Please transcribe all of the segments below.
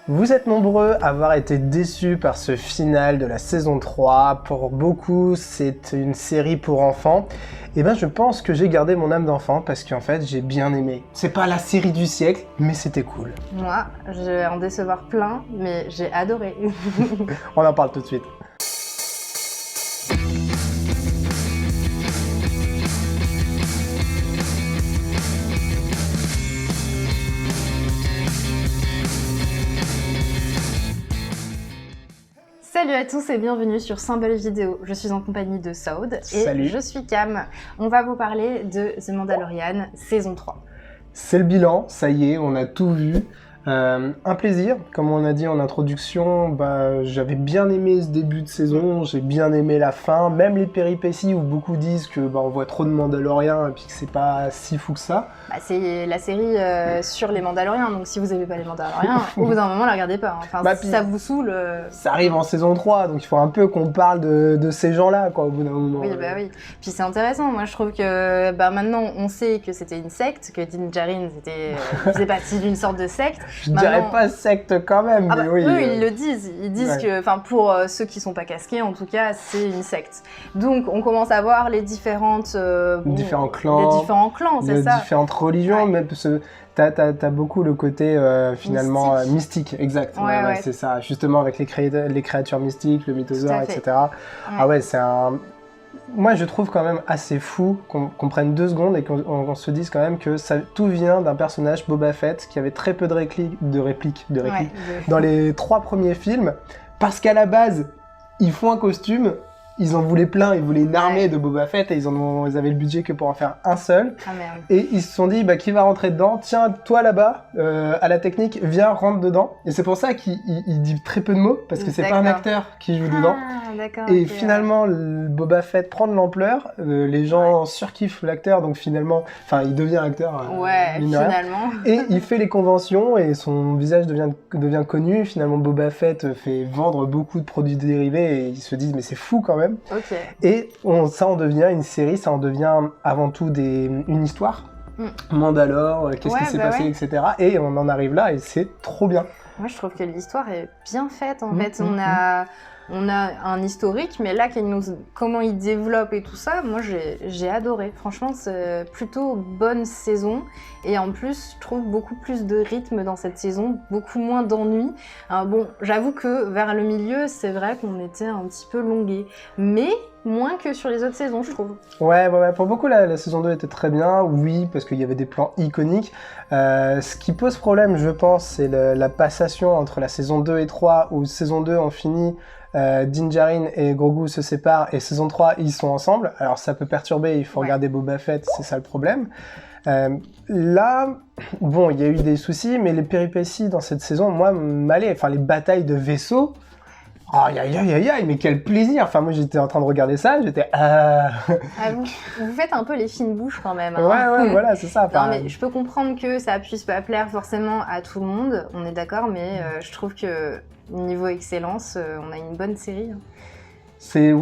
Vous êtes nombreux à avoir été déçus par ce final de la saison 3. Pour beaucoup, c'est une série pour enfants. Et ben, je pense que j'ai gardé mon âme d'enfant parce qu'en fait, j'ai bien aimé. C'est pas la série du siècle, mais c'était cool. Moi, je vais en décevoir plein, mais j'ai adoré. On en parle tout de suite. Salut à tous et bienvenue sur Symbole Vidéo. Je suis en compagnie de Saud et Salut. Je suis Cam. On va vous parler de The Mandalorian saison 3. C'est le bilan, ça y est, on a tout vu. Un plaisir, comme on a dit en introduction, j'avais bien aimé ce début de saison, j'ai bien aimé la fin, même les péripéties où beaucoup disent que on voit trop de Mandaloriens et puis que c'est pas si fou que ça. C'est la série sur les Mandaloriens, donc si vous n'aimez pas les Mandaloriens, au bout d'un moment, la regardez pas. Enfin, si ça vous saoule... Ça arrive en saison 3, donc il faut un peu qu'on parle de ces gens-là, quoi, au bout d'un moment. Oui, oui. Puis c'est intéressant, moi je trouve que maintenant on sait que c'était une secte, que Din Djarin faisait partie d'une sorte de secte. Je dirais pas secte quand même, mais oui. Eux, ils le disent. Ils disent que, pour ceux qui sont pas casqués, en tout cas, c'est une secte. Donc, on commence à voir les différentes... différents clans. Les différents clans, c'est ça. Les différentes religions, même parce que t'as beaucoup le côté, finalement, mystique. Exact. Ouais, c'est ça. Justement, avec les créatures mystiques, le mythosaure, etc. Ouais. Ah ouais, c'est un... Moi, je trouve quand même assez fou qu'on prenne 2 secondes et qu'on se dise quand même que tout vient d'un personnage, Boba Fett, qui avait très peu de répliques dans les 3 premiers films, parce qu'à la base, ils font un costume, ils en voulaient plein, ils voulaient une armée de Boba Fett et ils avaient le budget que pour en faire un seul. Ah merde. Et ils se sont dit, qui va rentrer dedans? Tiens, toi là-bas, à la technique, viens, rentre dedans. Et c'est pour ça qu'il dit très peu de mots, parce que c'est pas un acteur qui joue dedans. Et finalement, Boba Fett prend de l'ampleur, les gens surkiffent l'acteur, donc finalement, il devient acteur. Finalement. Et il fait les conventions et son visage devient connu. Finalement, Boba Fett fait vendre beaucoup de produits dérivés et ils se disent, mais c'est fou quand même. Okay. Et ça en devient une série, ça en devient avant tout une histoire. Mandalore, qu'est-ce qui s'est passé, etc. Et on en arrive là et c'est trop bien. Moi, je trouve que l'histoire est bien faite, en fait. On a un historique, mais là, comment il développe et tout ça, moi, j'ai adoré. Franchement, c'est plutôt bonne saison. Et en plus, je trouve beaucoup plus de rythme dans cette saison, beaucoup moins d'ennui. J'avoue que vers le milieu, c'est vrai qu'on était un petit peu longué. Mais moins que sur les autres saisons, je trouve. Ouais. Pour beaucoup, la saison 2 était très bien. Oui, parce qu'il y avait des plans iconiques. Ce qui pose problème, je pense, c'est la passation entre la saison 2 et 3, où saison 2, on finit... Din Djarin et Grogu se séparent et saison 3 ils sont ensemble, alors ça peut perturber, il faut regarder Boba Fett, c'est ça le problème. Là, il y a eu des soucis, mais les péripéties dans cette saison, moi, m'allaient, les batailles de vaisseaux, aïe, mais quel plaisir! Moi j'étais en train de regarder ça, j'étais vous faites un peu les fines bouches quand même. Ouais, voilà, c'est ça. Non, mais je peux comprendre que ça puisse pas plaire forcément à tout le monde, on est d'accord, mais je trouve que niveau excellence, on a une bonne série. C'est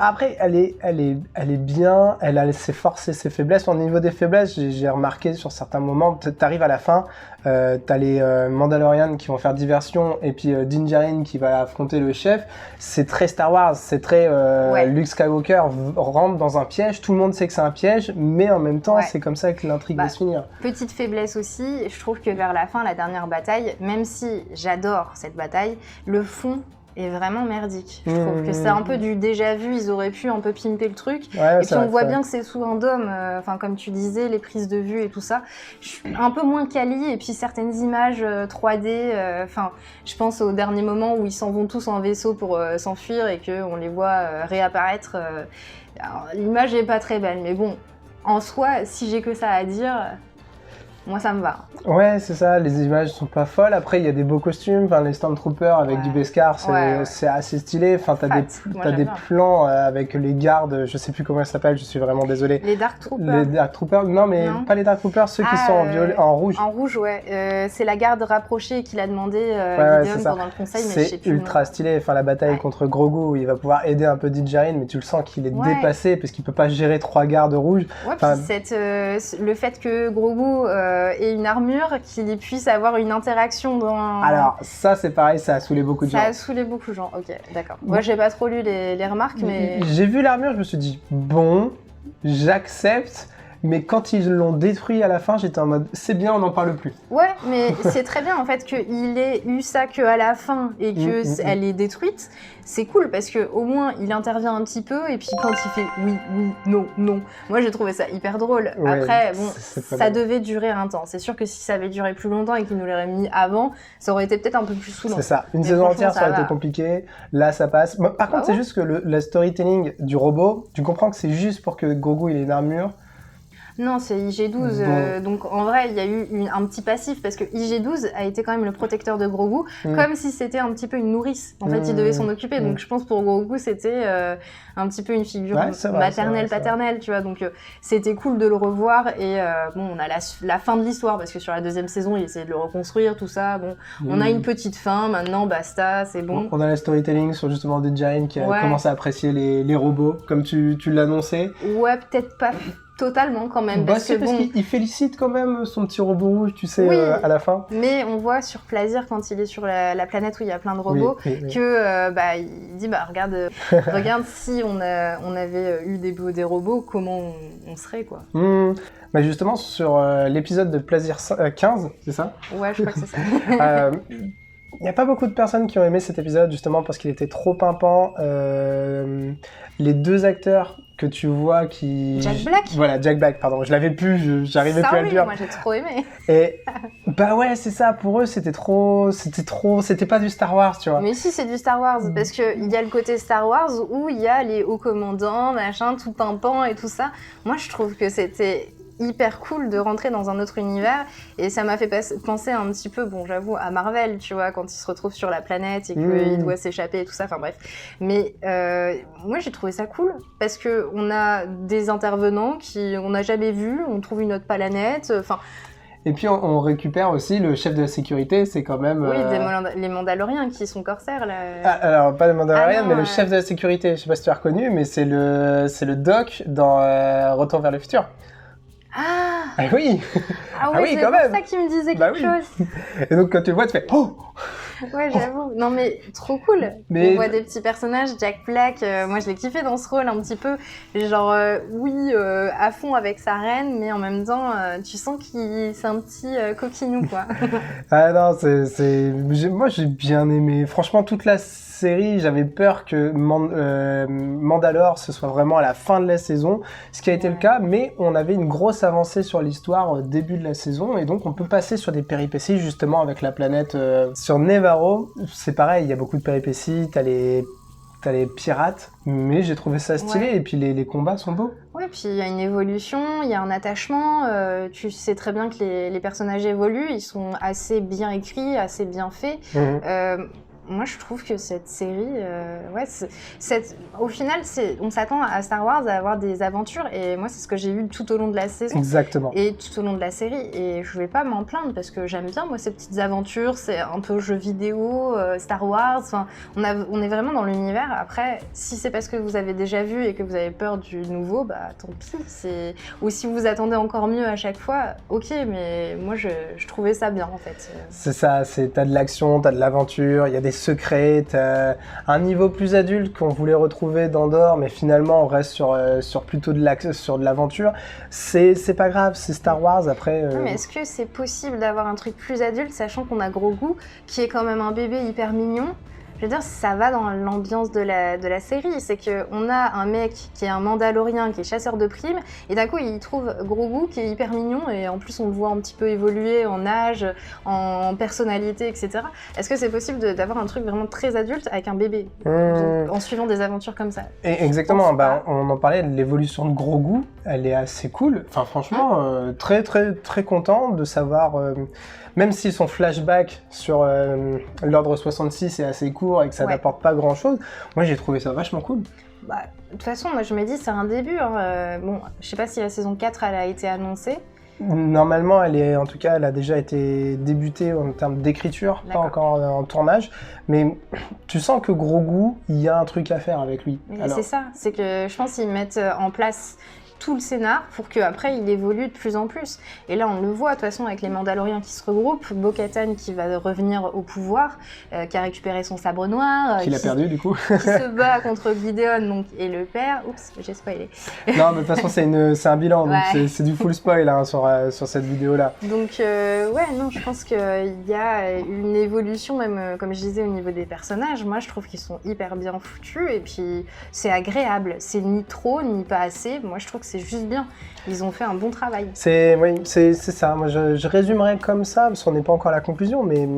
après elle est bien, elle a ses forces et ses faiblesses. Au niveau des faiblesses, j'ai remarqué sur certains moments, t'arrives à la fin, t'as les Mandalorians qui vont faire diversion et puis Din Djarin qui va affronter le chef. C'est très Star Wars, c'est très Luke Skywalker rentre dans un piège, tout le monde sait que c'est un piège, mais en même temps c'est comme ça que l'intrigue va se finir. Petite faiblesse aussi, je trouve que vers la fin, la dernière bataille, même si j'adore cette bataille, le fond est vraiment merdique. Je trouve que c'est un peu du déjà vu, ils auraient pu un peu pimper le truc. Et puis on voit bien que c'est sous un dôme, comme tu disais, les prises de vue et tout ça. Je suis un peu moins quali, et puis certaines images 3D, je pense au dernier moment où ils s'en vont tous en vaisseau pour s'enfuir et qu'on les voit réapparaître. L'image est pas très belle, mais bon, en soi, si j'ai que ça à dire... Moi, ça me va. Ouais, c'est ça, les images sont pas folles. Après, il y a des beaux costumes, les Stormtroopers avec du Beskar, c'est assez stylé. T'as des plans avec les gardes, je sais plus comment ils s'appellent, je suis vraiment désolé. Les Dark Troopers. Les Dark Troopers, non, pas les Dark Troopers, ceux qui sont en rouge. En rouge, c'est la garde rapprochée qu'il a demandé Gideon pendant le conseil, mais je sais plus. C'est ultra stylé, la bataille contre Grogu, où il va pouvoir aider un peu Din Djarin, mais tu le sens qu'il est dépassé parce qu'il peut pas gérer 3 gardes rouges. Puis le fait que Grogu et une armure qui puisse avoir une interaction dans... Alors, ça, c'est pareil, ça a saoulé beaucoup de gens. Ça a saoulé beaucoup de gens, ok, d'accord. Moi, j'ai pas trop lu les remarques, mais... J'ai vu l'armure, je me suis dit, bon, j'accepte. Mais quand ils l'ont détruit à la fin, j'étais en mode c'est bien, on n'en parle plus. Ouais, mais c'est très bien en fait qu'il ait eu ça qu'à la fin et qu'elle est détruite. C'est cool parce qu'au moins il intervient un petit peu et puis quand il fait oui, non, non. Moi j'ai trouvé ça hyper drôle. Ouais, après, bon, ça devait durer un temps. C'est sûr que si ça avait duré plus longtemps et qu'ils nous l'auraient mis avant, ça aurait été peut-être un peu plus saoulant. C'est ça. Une saison entière, ça aurait été compliqué. Là, ça passe. Par contre, c'est juste que le storytelling du robot, tu comprends que c'est juste pour que Grogu il ait une armure. Non, c'est IG-12, donc en vrai, il y a eu un petit passif, parce que IG-12 a été quand même le protecteur de Grogu, comme si c'était un petit peu une nourrice. En fait, il devait s'en occuper, donc je pense pour Grogu, c'était un petit peu une figure maternelle, paternelle, tu vois, donc c'était cool de le revoir, et bon, on a la fin de l'histoire, parce que sur la deuxième saison, il essayait de le reconstruire, tout ça, bon, on a une petite fin, maintenant, basta, c'est bon. On a le storytelling sur justement des Giants qui a commencé à apprécier les robots, comme tu l'annonçais. Ouais, peut-être pas totalement quand même. Parce qu'il félicite quand même son petit robot rouge, tu sais, à la fin. Mais on voit sur Plaisir, quand il est sur la planète où il y a plein de robots, que il dit regarde si on avait eu des robots, comment on serait, quoi. Mais justement, sur l'épisode de Plaisir 15, c'est ça ? Ouais, je crois que c'est ça. Il n'y a pas beaucoup de personnes qui ont aimé cet épisode, justement parce qu'il était trop pimpant. Les deux acteurs que tu vois qui... Jack Black. Voilà, Jack Black, pardon. Je l'avais plus, j'arrivais plus à le dire. Moi j'ai trop aimé. Et ouais, c'est ça. Pour eux, c'était pas du Star Wars, tu vois. Mais si, c'est du Star Wars, parce qu'il y a le côté Star Wars où il y a les hauts commandants, machin, tout pimpant et tout ça. Moi, je trouve que c'était hyper cool de rentrer dans un autre univers, et ça m'a fait penser un petit peu, bon, j'avoue, à Marvel, tu vois, quand il se retrouve sur la planète et qu'il doit s'échapper et tout ça, enfin bref. Mais moi j'ai trouvé ça cool parce que on a des intervenants on n'a jamais vus, on trouve une autre planète, enfin. Et puis on récupère aussi le chef de la sécurité, c'est quand même... Oui, les Mandaloriens qui sont corsaires, là. Ah, alors, pas les Mandaloriens, mais le chef de la sécurité, je sais pas si tu as reconnu, mais c'est le Doc dans Retour vers le futur. Ah oui. Ah oui, c'est quand même. Ça qui me disait quelque chose. Et donc quand tu le vois, tu fais oh. Ouais, j'avoue. Non mais trop cool. On voit des petits personnages, Jack Black, moi je l'ai kiffé dans ce rôle un petit peu, genre à fond avec sa reine, mais en même temps tu sens qu'il c'est un petit coquinou, quoi. Ah non, moi j'ai bien aimé. Franchement, toute la série, j'avais peur que Mandalore ce soit vraiment à la fin de la saison, ce qui a été le cas, mais on avait une grosse avancée sur l'histoire au début de la saison, et donc on peut passer sur des péripéties justement avec la planète sur Nevarro. C'est pareil, il y a beaucoup de péripéties, t'as les pirates, mais j'ai trouvé ça stylé, et puis les combats sont beaux. Ouais, puis il y a une évolution, il y a un attachement, tu sais très bien que les personnages évoluent, ils sont assez bien écrits, assez bien faits. Moi, je trouve que cette série, au final, on s'attend à Star Wars à avoir des aventures, et moi, c'est ce que j'ai eu tout au long de la saison. Exactement. Et tout au long de la série, et je vais pas m'en plaindre, parce que j'aime bien, moi, ces petites aventures, c'est un peu jeu vidéo, Star Wars, enfin, on est vraiment dans l'univers. Après, si c'est parce que vous avez déjà vu et que vous avez peur du nouveau, bah, tant pis, ou si vous attendez encore mieux à chaque fois, ok, mais moi, je trouvais ça bien, en fait. C'est ça, t'as de l'action, t'as de l'aventure, il y a des secrets, t'as un niveau plus adulte qu'on voulait retrouver dans Andor, mais finalement on reste sur plutôt sur de l'aventure. C'est pas grave, c'est Star Wars après. Non, mais est-ce que c'est possible d'avoir un truc plus adulte, sachant qu'on a Grogu, qui est quand même un bébé hyper mignon? Je veux dire, ça va dans l'ambiance de la série. C'est qu'on a un mec qui est un Mandalorien, qui est chasseur de primes, et d'un coup, il trouve Grogu qui est hyper mignon, et en plus, on le voit un petit peu évoluer en âge, en personnalité, etc. Est-ce que c'est possible d'avoir un truc vraiment très adulte avec un bébé, en suivant des aventures comme ça? Exactement, on en parlait, l'évolution de Grogu, elle est assez cool. Enfin, franchement, très, très, très content de savoir... Même si son flashback sur l'Ordre 66 est assez court et que ça n'apporte pas grand-chose, moi j'ai trouvé ça vachement cool. De toute façon, moi je me dis c'est un début. Bon, je sais pas si la saison 4 elle a été annoncée. Normalement, elle a déjà été débutée en termes d'écriture, pas encore en tournage. Mais tu sens que Grogu, il y a un truc à faire avec lui. C'est ça, c'est que je pense qu'ils mettent en place tout le scénar pour qu'après il évolue de plus en plus. Et là on le voit de toute façon avec les Mandaloriens qui se regroupent, Bo-Katan qui va revenir au pouvoir, qui a récupéré son sabre noir, qui l'a perdu du coup, qui se bat contre Gideon donc, et le père. Oups, j'ai spoilé. Non mais de toute façon c'est un bilan, donc c'est du full spoil hein, sur cette vidéo là. Donc ouais non, je pense qu'il y a une évolution même comme je disais au niveau des personnages. Moi je trouve qu'ils sont hyper bien foutus et puis c'est agréable, c'est ni trop ni pas assez. Moi je trouve que c'est juste bien, ils ont fait un bon travail. C'est ça, moi je résumerais comme ça, parce qu'on n'est pas encore à la conclusion, mais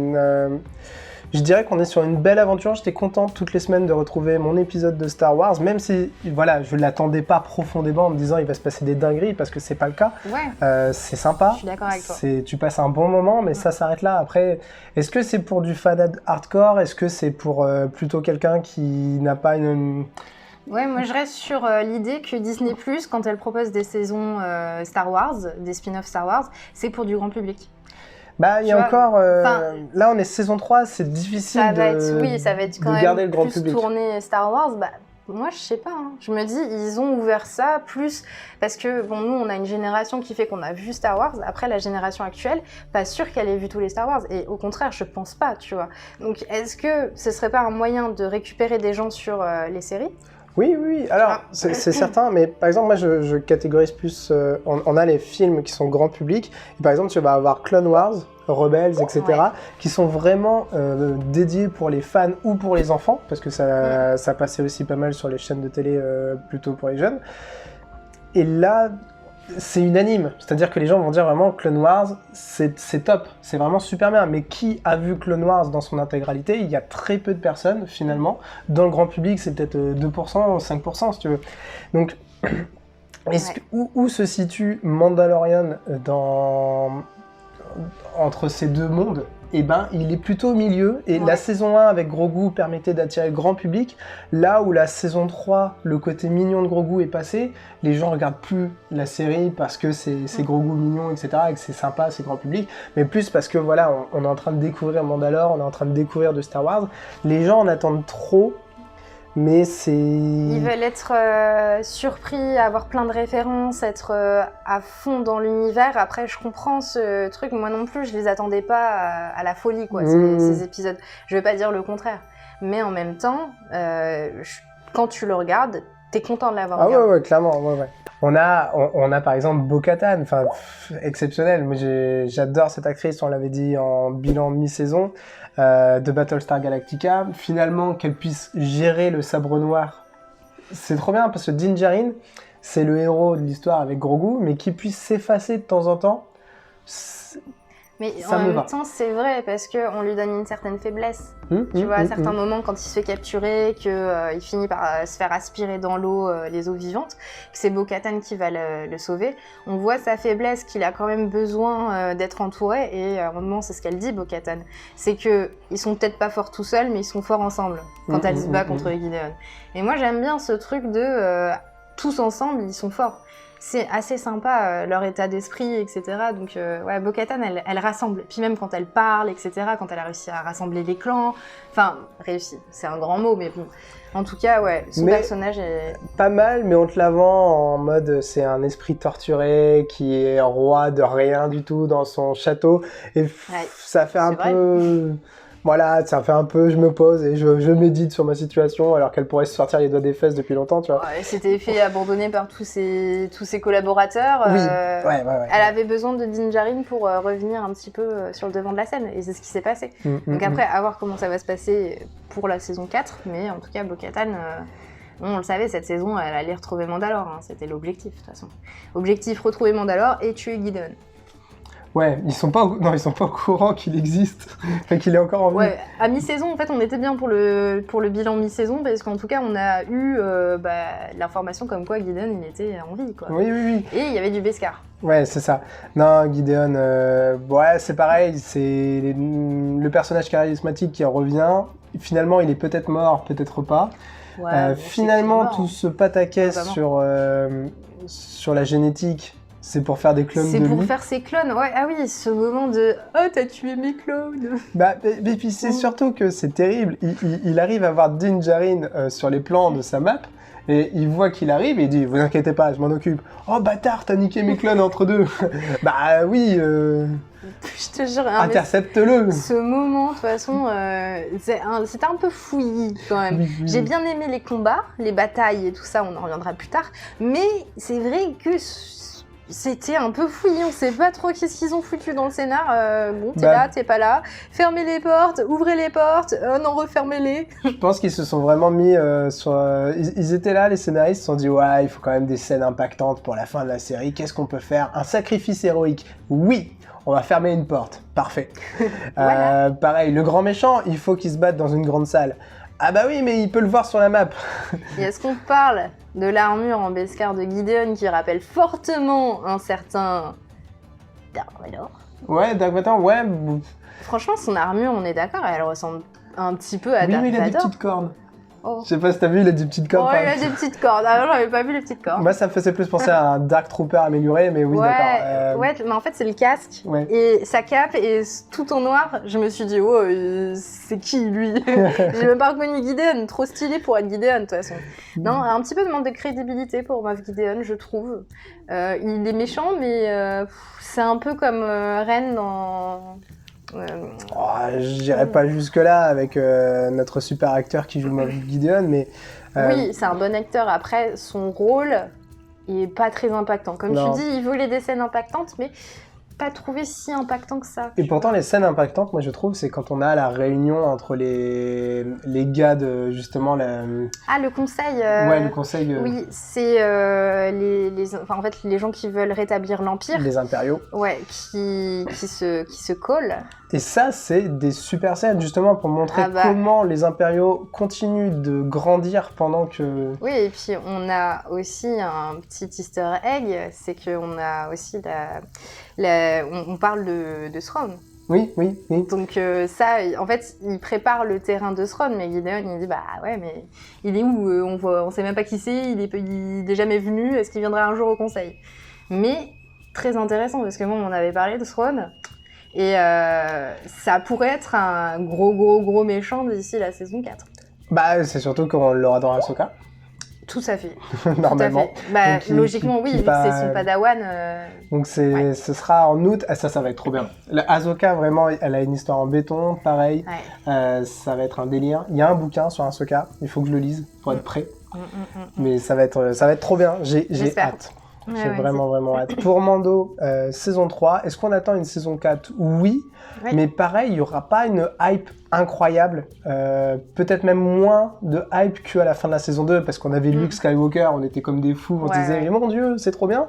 je dirais qu'on est sur une belle aventure. J'étais content toutes les semaines de retrouver mon épisode de Star Wars, même si voilà, je ne l'attendais pas profondément en me disant il va se passer des dingueries, parce que c'est pas le cas. Ouais. C'est sympa. Je suis d'accord avec toi. Tu passes un bon moment, mais ça s'arrête là. Après, est-ce que c'est pour du fan hardcore? Est-ce que c'est pour plutôt quelqu'un qui n'a pas une... Ouais, moi je reste sur l'idée que Disney+, quand elle propose des saisons Star Wars, des spin-offs Star Wars, c'est pour du grand public. Bah, il y a encore... là, on est saison 3, c'est difficile ça va être quand garder même le grand plus public. Tourné Star Wars. Bah, moi, je sais pas. Hein. Je me dis, ils ont ouvert ça plus... Parce que, bon, nous, on a une génération qui fait qu'on a vu Star Wars. Après, la génération actuelle, pas sûre qu'elle ait vu tous les Star Wars. Et au contraire, je pense pas, tu vois. Donc, est-ce que ce serait pas un moyen de récupérer des gens sur les séries ? Oui. Alors, c'est certain, mais par exemple, moi, je catégorise plus... on a les films qui sont grand public. Et par exemple, tu vas avoir Clone Wars, Rebels, etc., qui sont vraiment dédiés pour les fans ou pour les enfants, parce que ça passait aussi pas mal sur les chaînes de télé plutôt pour les jeunes. Et là... c'est unanime, c'est-à-dire que les gens vont dire vraiment Clone Wars, c'est top, c'est vraiment super bien. Mais qui a vu Clone Wars dans son intégralité? Il y a très peu de personnes finalement. Dans le grand public, c'est peut-être 2%, 5% si tu veux. Donc, où se situe Mandalorian entre ces deux mondes? Eh ben, il est plutôt au milieu, et la saison 1 avec Grogu permettait d'attirer le grand public. Là où la saison 3, le côté mignon de Grogu est passé, les gens regardent plus la série parce que c'est Grogu mignon, etc., et que c'est sympa, c'est grand public, mais plus parce que voilà, on est en train de découvrir Mandalore, on est en train de découvrir de Star Wars. Les gens en attendent trop, mais c'est... Ils veulent être surpris, avoir plein de références, être à fond dans l'univers. Après, je comprends ce truc. Moi non plus, je les attendais pas à la folie, quoi, ces épisodes. Je vais pas dire le contraire. Mais en même temps, quand tu le regardes, t'es content de l'avoir regardé. Ouais, clairement, ouais. On a par exemple Bo-Katan, exceptionnel. Moi, j'adore cette actrice, on l'avait dit en bilan mi-saison de Battlestar Galactica. Finalement, qu'elle puisse gérer le sabre noir, c'est trop bien, parce que Din Djarin, c'est le héros de l'histoire avec Grogu, mais qui puisse s'effacer de temps en temps, mais en même temps, c'est vrai, parce qu'on lui donne une certaine faiblesse. Tu vois, à certains moments, quand il se fait capturer, qu'il finit par se faire aspirer dans l'eau, les eaux vivantes, que c'est Bo-Katan qui va le sauver, on voit sa faiblesse, qu'il a quand même besoin d'être entouré, et à un moment, c'est ce qu'elle dit, Bo-Katan. C'est qu'ils sont peut-être pas forts tout seuls, mais ils sont forts ensemble, quand elle se bat contre Gideon. Et moi, j'aime bien ce truc de tous ensemble, ils sont forts. C'est assez sympa, leur état d'esprit, etc. Donc, Bo-Katan, elle rassemble. Puis même quand elle parle, etc., quand elle a réussi à rassembler les clans... Enfin, réussi, c'est un grand mot, mais bon. En tout cas, son personnage est... Pas mal, mais on te la vend en mode c'est un esprit torturé qui est roi de rien du tout dans son château. Et ça fait un peu... Voilà, ça fait un peu, je me pose et je médite sur ma situation alors qu'elle pourrait se sortir les doigts des fesses depuis longtemps, tu vois. Elle s'était fait abandonner par tous ses collaborateurs. Oui, Elle avait besoin de Din Djarin pour revenir un petit peu sur le devant de la scène, et c'est ce qui s'est passé. Donc après, à voir comment ça va se passer pour la saison 4, mais en tout cas, Bo-Katan... on le savait, cette saison, elle allait retrouver Mandalore, hein. C'était l'objectif, de toute façon. Objectif, retrouver Mandalore et tuer Gideon. Ouais, ils sont pas au courant qu'il existe, qu'il est encore en vie. Ouais, à mi-saison, en fait, on était bien pour le bilan mi-saison, parce qu'en tout cas, on a eu l'information comme quoi Gideon, il était en vie, quoi. Oui. Et il y avait du Beskar. Ouais, c'est ça. Non, Gideon, c'est pareil, c'est le personnage charismatique qui revient. Finalement, il est peut-être mort, peut-être pas. Finalement, tout ce pataquès sur la génétique, c'est pour faire des clones de lui. C'est pour faire ses clones, ouais. Ah oui, ce moment de « Oh, t'as tué mes clones !» Et puis c'est surtout que c'est terrible. Il arrive à voir Din Djarin sur les plans de sa map, Et il voit qu'il arrive et il dit « Vous inquiétez pas, je m'en occupe. »« Oh bâtard, t'as niqué mes clones entre deux !» Bah oui, je te jure, intercepte-le. Ce moment, de toute façon, c'était un peu fouillis quand même. Oui. J'ai bien aimé les combats, les batailles et tout ça, on en reviendra plus tard. Mais c'est vrai que c'était un peu fouillis, on sait pas trop qu'est-ce qu'ils ont foutu dans le scénar. Bon, t'es là, t'es pas là. Fermez les portes, ouvrez les portes, non, refermez-les. Je pense qu'ils se sont vraiment mis sur... Ils étaient là, les scénaristes se sont dit « Ouais, il faut quand même des scènes impactantes pour la fin de la série. Qu'est-ce qu'on peut faire? Un sacrifice héroïque. Oui, on va fermer une porte. Parfait. » Voilà. Pareil, le grand méchant, il faut qu'il se batte dans une grande salle. Ah bah oui, mais il peut le voir sur la map. Et est-ce qu'on parle de l'armure en Beskar de Gideon qui rappelle fortement un certain Dark Vador? Ouais, Dark Vador, ouais. Franchement, son armure, on est d'accord, elle ressemble un petit peu à Dark Vador. Oui, mais il a des petites cornes. Oh. Je sais pas si t'as vu, il a des petites cornes. Ouais, il a des petites cornes. Alors, j'avais pas vu les petites cornes. Moi, ça me faisait plus penser à un Dark Trooper amélioré, mais oui, ouais, d'accord. Ouais, mais en fait, c'est le casque et sa cape est tout en noir. Je me suis dit, oh, c'est qui lui? J'ai même pas reconnu Gideon. Trop stylé pour être Gideon, de toute façon. Non, un petit peu de manque de crédibilité pour Moff Gideon, je trouve. Il est méchant, mais c'est un peu comme Ren dans... je dirais pas jusque-là avec notre super acteur qui joue Moff Gideon, mais... Oui, c'est un bon acteur. Après, son rôle est pas très impactant. Comme tu dis, il voulait des scènes impactantes, mais pas trouvé si impactant que ça. Et pourtant, les scènes impactantes, moi je trouve, c'est quand on a la réunion entre les gars de justement la... Ah, le conseil. Ouais, le conseil. Oui, c'est en fait, les gens qui veulent rétablir l'Empire. Les impériaux. Ouais, qui se collent. Et ça, c'est des super scènes, justement, pour montrer comment les impériaux continuent de grandir pendant que... Oui, et puis on a aussi un petit easter egg, c'est qu'on a aussi on parle de Thrawn. Oui. Donc ça, en fait, il prépare le terrain de Thrawn, mais Gideon, il dit, bah ouais, mais il est où? On sait même pas qui c'est, il est jamais venu, est-ce qu'il viendra un jour au Conseil? Mais, très intéressant, parce que moi, on avait parlé de Thrawn, et ça pourrait être un gros méchant d'ici la saison 4. Bah, c'est surtout qu'on l'aura dans Ahsoka. Tout à fait. Normalement. Tout à fait. Bah, logiquement, oui, vu que c'est son padawan. Donc, ce sera en août. Ah, ça va être trop bien. Ahsoka, vraiment, elle a une histoire en béton, pareil. Ouais. Ça va être un délire. Il y a un bouquin sur Ahsoka, il faut que je le lise pour être prêt. Mais ça va être trop bien. J'ai hâte. J'ai vraiment hâte. Pour Mando, saison 3, est-ce qu'on attend une saison 4? Oui, mais pareil, il n'y aura pas une hype incroyable. Peut-être même moins de hype qu'à la fin de la saison 2, parce qu'on avait Luke Skywalker, on était comme des fous, on se disait mais mon Dieu, c'est trop bien.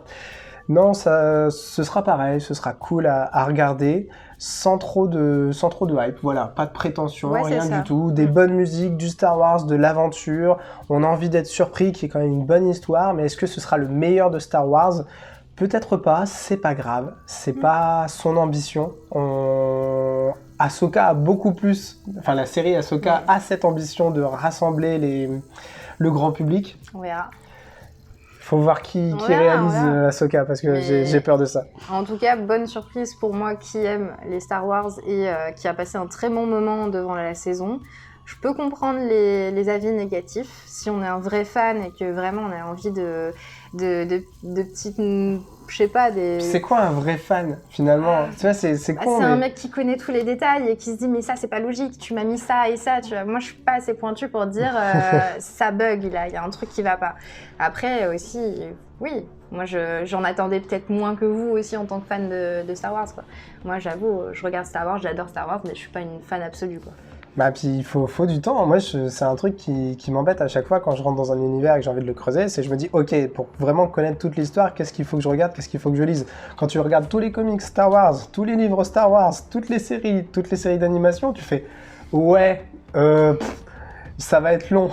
Non, ce sera pareil, ce sera cool à regarder, sans trop de hype. Voilà, pas de prétention, rien du tout. Des bonnes musiques, du Star Wars, de l'aventure. On a envie d'être surpris, qu'il y ait quand même une bonne histoire. Mais est-ce que ce sera le meilleur de Star Wars? Peut-être pas, c'est pas grave. C'est pas son ambition. Ahsoka a beaucoup plus... Enfin, la série Ahsoka a cette ambition de rassembler le grand public. On verra. Faut voir qui réalise Ahsoka, parce que j'ai peur de ça. En tout cas, bonne surprise pour moi qui aime les Star Wars et qui a passé un très bon moment devant la saison. Je peux comprendre les avis négatifs. Si on est un vrai fan et que vraiment on a envie de petites... Je sais pas, des... C'est quoi un vrai fan, finalement? Tu vois, c'est con, c'est un mec qui connaît tous les détails et qui se dit mais ça c'est pas logique, tu m'as mis ça et ça, tu vois. Moi je suis pas assez pointue pour dire ça bug là, il y a un truc qui va pas. Après aussi, oui, moi j'en attendais peut-être moins que vous aussi en tant que fan de Star Wars, quoi. Moi j'avoue, je regarde Star Wars, j'adore Star Wars, mais je suis pas une fan absolue, quoi. Bah puis il faut du temps. Moi c'est un truc qui m'embête à chaque fois quand je rentre dans un univers et que j'ai envie de le creuser, c'est je me dis ok, pour vraiment connaître toute l'histoire, qu'est-ce qu'il faut que je regarde, qu'est-ce qu'il faut que je lise. Quand tu regardes tous les comics Star Wars, tous les livres Star Wars, toutes les séries d'animation, tu fais ouais, ça va être long.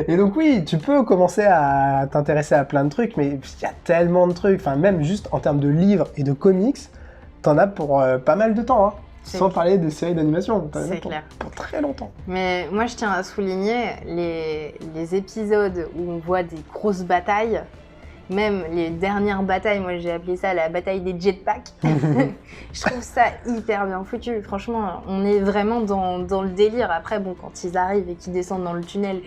Et donc oui, tu peux commencer à t'intéresser à plein de trucs, mais il y a tellement de trucs, enfin même juste en termes de livres et de comics, t'en as pour pas mal de temps, hein. Sans parler des séries d'animation, pour très longtemps. Mais moi je tiens à souligner les épisodes où on voit des grosses batailles, même les dernières batailles, moi j'ai appelé ça la bataille des jetpacks. Je trouve ça hyper bien foutu, franchement on est vraiment dans le délire. Après bon, quand ils arrivent et qu'ils descendent dans le tunnel,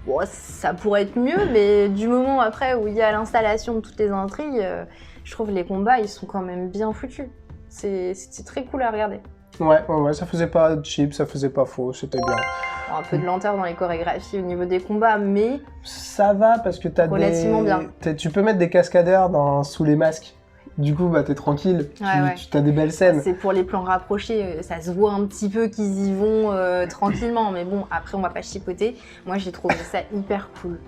bon, ça pourrait être mieux, mais du moment après où il y a l'installation de toutes les intrigues, je trouve les combats, ils sont quand même bien foutus. C'est très cool à regarder. Ouais, ça faisait pas cheap, ça faisait pas faux, c'était bien. Un peu de lenteur dans les chorégraphies au niveau des combats, mais... Ça va, parce que t'as relativement bien. Tu peux mettre des cascadeurs sous les masques. Du coup, t'es tranquille, tu as des belles scènes. C'est pour les plans rapprochés, ça se voit un petit peu qu'ils y vont tranquillement, mais bon, après on va pas chipoter. Moi j'ai trouvé ça hyper cool.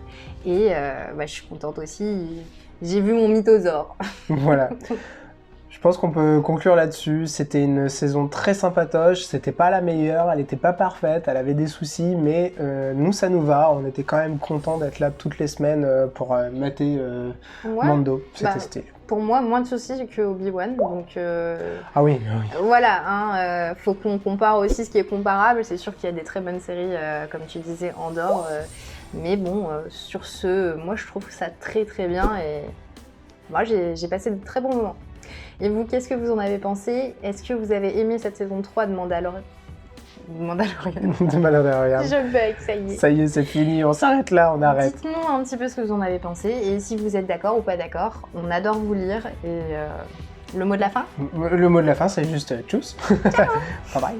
Et je suis contente aussi, j'ai vu mon mythosaure. Voilà. Je pense qu'on peut conclure là-dessus. C'était une saison très sympatoche, c'était pas la meilleure, elle était pas parfaite, elle avait des soucis, mais nous ça nous va. On était quand même contents d'être là toutes les semaines pour mater Mando, c'était stylé. Pour moi, moins de soucis que Obi-Wan, donc... Ah oui. Voilà, faut qu'on compare aussi ce qui est comparable. C'est sûr qu'il y a des très bonnes séries, comme tu disais, Andor, mais bon, sur ce, moi je trouve ça très très bien et moi j'ai passé de très bons moments. Et vous, qu'est-ce que vous en avez pensé? Est-ce que vous avez aimé cette saison 3 de Mandalorian? De Mandalorian. Je bug, ça y est. Ça y est, c'est fini, on s'arrête là, on arrête. Dites-nous un petit peu ce que vous en avez pensé et si vous êtes d'accord ou pas d'accord. On adore vous lire et le mot de la fin? Le mot de la fin, c'est juste tchuss. Bye bye.